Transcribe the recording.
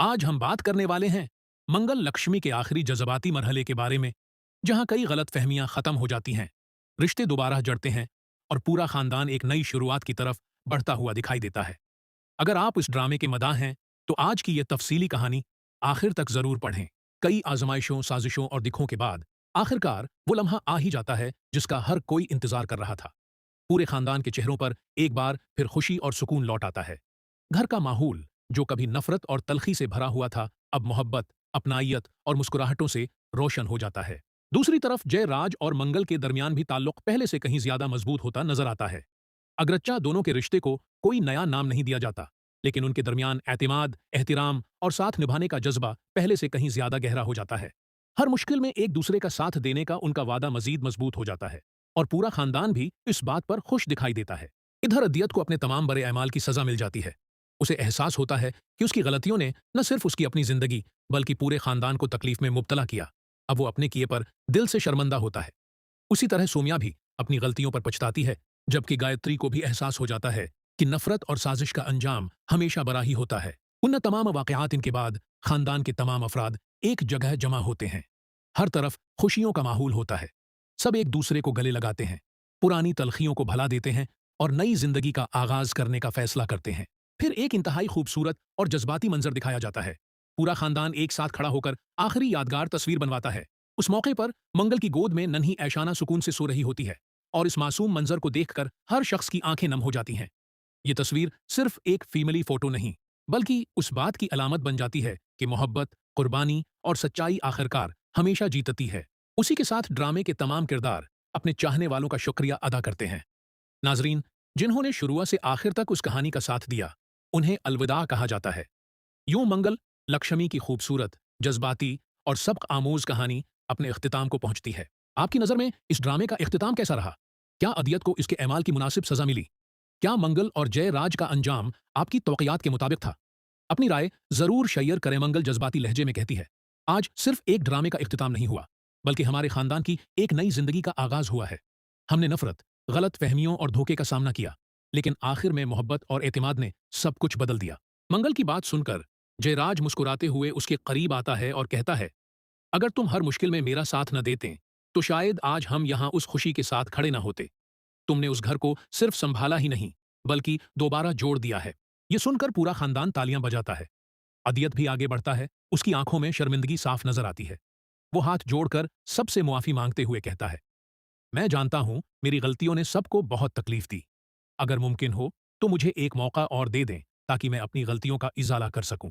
आज हम बात करने वाले हैं मंगल लक्ष्मी के आखिरी जज्बाती मरहले के बारे में, जहां कई गलतफहमियां खत्म हो जाती हैं, रिश्ते दोबारा जड़ते हैं और पूरा खानदान एक नई शुरुआत की तरफ बढ़ता हुआ दिखाई देता है। अगर आप इस ड्रामे के मदाह हैं, तो आज की यह तफसीली कहानी आखिर तक जरूर पढ़ें। कई आजमाइशों, साजिशों और दिखों के बाद आखिरकार वो लम्हा आ ही जाता है जिसका हर कोई इंतजार कर रहा था। पूरे खानदान के चेहरों पर एक बार फिर खुशी और सुकून लौट आता है। घर का माहौल, जो कभी नफरत और तलखी से भरा हुआ था, अब मोहब्बत, अपनाइयत और मुस्कुराहटों से रोशन हो जाता है। दूसरी तरफ जयराज और मंगल के दरमियान भी ताल्लुक पहले से कहीं ज्यादा मजबूत होता नजर आता है। अगरच्चा दोनों के रिश्ते को कोई नया नाम नहीं दिया जाता, लेकिन उनके दरमियान एतमाद, एहतिराम और साथ निभाने का जज्बा पहले से कहीं ज्यादा गहरा हो जाता है। हर मुश्किल में एक दूसरे का साथ देने का उनका वादा मजीद मजबूत हो जाता है और पूरा खानदान भी इस बात पर खुश दिखाई देता है। इधर अदियत को अपने तमाम बड़े अमाल की सजा मिल जाती है। उसे एहसास होता है कि उसकी गलतियों ने न सिर्फ उसकी अपनी जिंदगी बल्कि पूरे खानदान को तकलीफ में मुब्तला किया। अब वो अपने किए पर दिल से शर्मिंदा होता है। उसी तरह सोम्या भी अपनी गलतियों पर पछताती है, जबकि गायत्री को भी एहसास हो जाता है कि नफरत और साजिश का अंजाम हमेशा बड़ा ही होता है। उन तमाम वाकयात इनके बाद खानदान के तमाम अफराद एक जगह जमा होते हैं। हर तरफ खुशियों का माहौल होता है। सब एक दूसरे को गले लगाते हैं, पुरानी तलखियों को भुला देते हैं और नई जिंदगी का आगाज करने का फैसला करते हैं। फिर एक इंतहाई खूबसूरत और जज्बाती मंजर दिखाया जाता है। पूरा खानदान एक साथ खड़ा होकर आखिरी यादगार तस्वीर बनवाता है। उस मौके पर मंगल की गोद में नन्ही ऐशाना सुकून से सो रही होती है और इस मासूम मंजर को देखकर हर शख्स की आंखें नम हो जाती हैं। ये तस्वीर सिर्फ एक फीमेली फोटो नहीं, बल्कि उस बात की अलामत बन जाती है कि मोहब्बत, कुर्बानी और सच्चाई आखिरकार हमेशा जीतती है। उसी के साथ ड्रामे के तमाम किरदार अपने चाहने वालों का शुक्रिया अदा करते हैं। नाजरीन, जिन्होंने शुरुआत से आखिर तक उस कहानी का साथ दिया, उन्हें अलविदा कहा जाता है। यूं मंगल लक्ष्मी की खूबसूरत, जज्बाती और सबक आमोज कहानी अपने इख्तिताम को पहुंचती है। आपकी नज़र में इस ड्रामे का इख्तिताम कैसा रहा? क्या अदियत को इसके एमाल की मुनासिब सजा मिली? क्या मंगल और जयराज का अंजाम आपकी तौक़ियात के मुताबिक था? अपनी राय जरूर शेयर करें। मंगल जज्बाती लहजे में कहती है, आज सिर्फ एक ड्रामे का इख्तिताम नहीं हुआ, बल्कि हमारे खानदान की एक नई जिंदगी का आगाज हुआ है। हमने नफरत, गलत फहमियों और धोखे का सामना किया, लेकिन आखिर में मोहब्बत और एतमाद ने सब कुछ बदल दिया। मंगल की बात सुनकर जयराज मुस्कुराते हुए उसके करीब आता है और कहता है, अगर तुम हर मुश्किल में मेरा साथ न देते, तो शायद आज हम यहाँ उस खुशी के साथ खड़े न होते। तुमने उस घर को सिर्फ संभाला ही नहीं, बल्कि दोबारा जोड़ दिया है। ये सुनकर पूरा खानदान तालियां बजाता है। अदियत भी आगे बढ़ता है, उसकी आंखों में शर्मिंदगी साफ नजर आती है। वो हाथ जोड़कर सबसे मुआफी मांगते हुए कहता है, मैं जानता हूं मेरी गलतियों ने सबको बहुत तकलीफ दी। अगर मुमकिन हो तो मुझे एक मौका और दे दें, ताकि मैं अपनी गलतियों का इजाला कर सकूं।